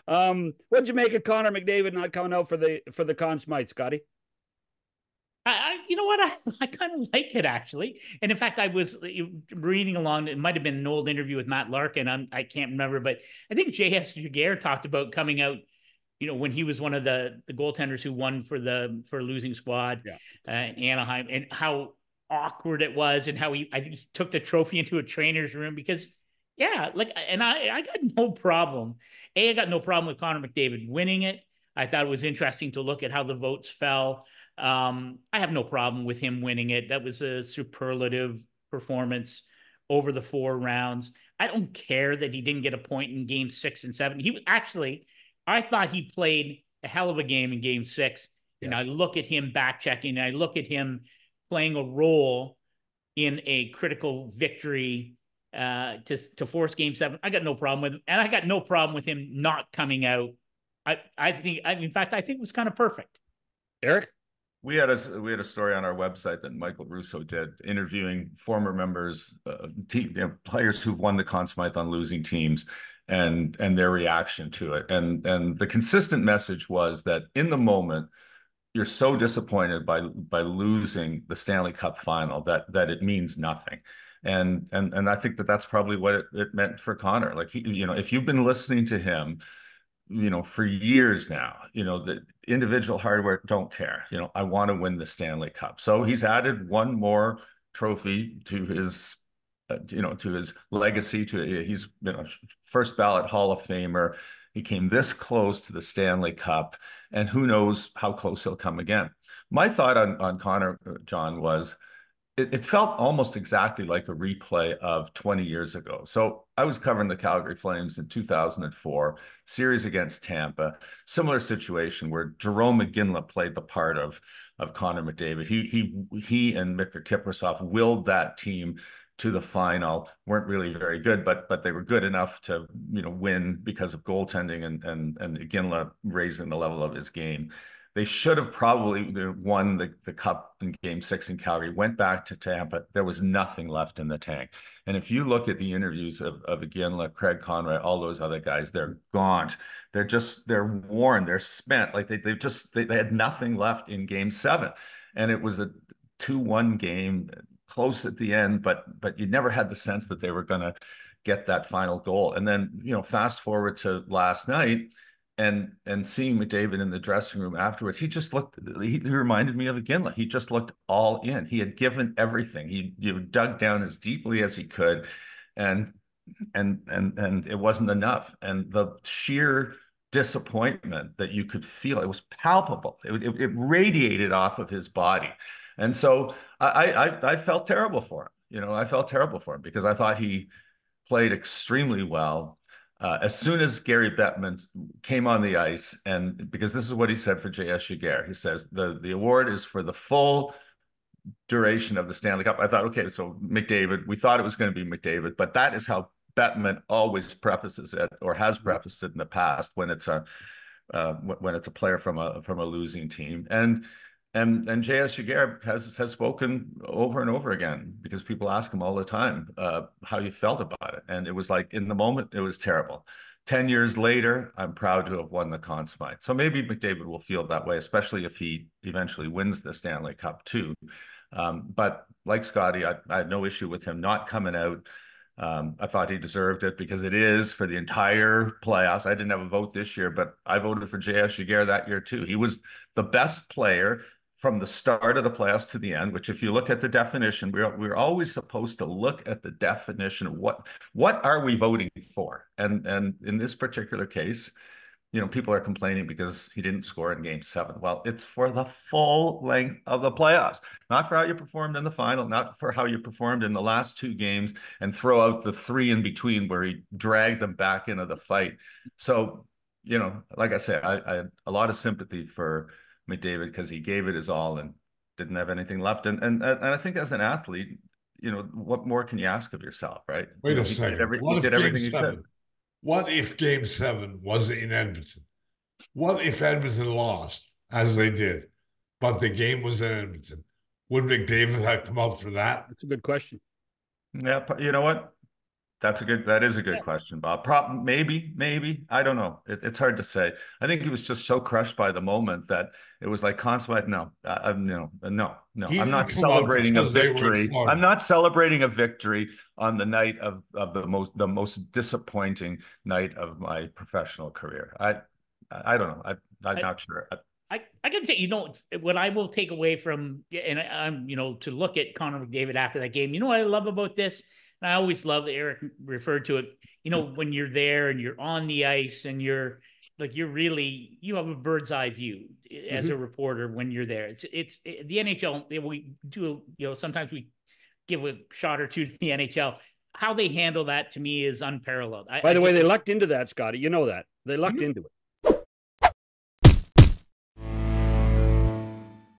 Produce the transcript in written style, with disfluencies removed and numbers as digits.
What'd you make of Connor McDavid not coming out for the Conn Smythe, Scotty? You know what? I kind of like it actually. And in fact, I was reading along. It might have been an old interview with Matt Larkin. I can't remember, but I think J.S. Jaguar talked about coming out. When he was one of the goaltenders who won for losing squad, Yeah. Anaheim, and how awkward it was, and how I think he took the trophy into a trainer's room because, yeah, like, and I got no problem. I got no problem with Connor McDavid winning it. I thought it was interesting to look at how the votes fell. I have no problem with him winning it. That was a superlative performance over the 4 rounds. I don't care that he didn't get a point in game 6 and 7. He was actually, I thought he played a hell of a game in game 6. And I Yes. look at him back checking, I look at him playing a role in a critical victory to force game 7. I got no problem with him. And I got no problem with him not coming out. I think, in fact, I think it was kind of perfect. Eric? We had a story on our website that Michael Russo did, interviewing former members, players who've won the Conn Smythe on losing teams, and their reaction to it. And the consistent message was that in the moment, you're so disappointed by losing the Stanley Cup final that it means nothing. And I think that's probably what it meant for Connor. Like, if you've been listening to him, for years now, the individual hard work, don't care. I want to win the Stanley Cup. So he's added one more trophy to his, to his legacy. He's first ballot Hall of Famer. He came this close to the Stanley Cup, and who knows how close he'll come again. My thought on Connor, John, was it felt almost exactly like a replay of 20 years ago. So I was covering the Calgary Flames in 2004, series against Tampa, similar situation where Jerome McGinley played the part of Connor McDavid. He and Mikhail Kiprasov willed that team to the final. Weren't really very good, but they were good enough to win because of goaltending and McGinley raising the level of his game. They should have probably won the cup in game 6 in Calgary, went back to Tampa. There was nothing left in the tank. And if you look at the interviews of Iginla, Craig Conroy, all those other guys, they're gaunt. They're worn. They're spent. Like they had nothing left in game 7. And it was a 2-1 game, close at the end, but you never had the sense that they were going to get that final goal. And then, fast forward to last night, and seeing McDavid in the dressing room afterwards, he reminded me of McGinley. He just looked all in. He had given everything. He dug down as deeply as he could, and it wasn't enough. And the sheer disappointment that you could feel, it was palpable. It radiated off of his body. And so I felt terrible for him. I felt terrible for him because I thought he played extremely well. As soon as Gary Bettman came on the ice, and because this is what he said for J.S. Jaguar, he says the award is for the full duration of the Stanley Cup. I thought, okay, so McDavid, we thought it was going to be McDavid, but that is how Bettman always prefaces it, or has prefaced it in the past when it's a player from a losing team. And J.S. Jaguar has spoken over and over again, because people ask him all the time how you felt about it. And it was like, in the moment, it was terrible. 10 years later, I'm proud to have won the Conn Smythe. So maybe McDavid will feel that way, especially if he eventually wins the Stanley Cup too. But like Scotty, I had no issue with him not coming out. I thought he deserved it because it is for the entire playoffs. I didn't have a vote this year, but I voted for J.S. Jaguar that year too. He was the best player from the start of the playoffs to the end, which, if you look at the definition, we're always supposed to look at the definition of what are we voting for. And in this particular case, people are complaining because he didn't score in game 7. Well, it's for the full length of the playoffs, not for how you performed in the final, not for how you performed in the last 2 games, and throw out the 3 in between where he dragged them back into the fight. So, like I said, I had a lot of sympathy for McDavid because he gave it his all and didn't have anything left. And I think as an athlete, what more can you ask of yourself, right? Wait a second. He did everything he could. What if game 7 was in Edmonton? What if Edmonton lost, as they did, but the game was in Edmonton? Would McDavid have come out for that? That's a good question. Yeah, you know what? That is a good question, Bob. Maybe. I don't know. It's hard to say. I think he was just so crushed by the moment that it was like Conn Smythe, no. No. He I'm didn't not come out celebrating a because they were in victory. Florida. I'm not celebrating a victory on the night of the most disappointing night of my professional career. I don't know. I'm not sure. I can say, what I will take away from, and I'm, to look at Connor McDavid after that game, what I love about this, and I always love, Eric referred to it, when you're there and you're on the ice and you're like, you have a bird's eye view as a reporter when you're there. It's the NHL, we do, sometimes we give a shot or two to the NHL. How they handle that, to me, is unparalleled. By the way, they lucked into that, Scotty. You know that. They lucked into it.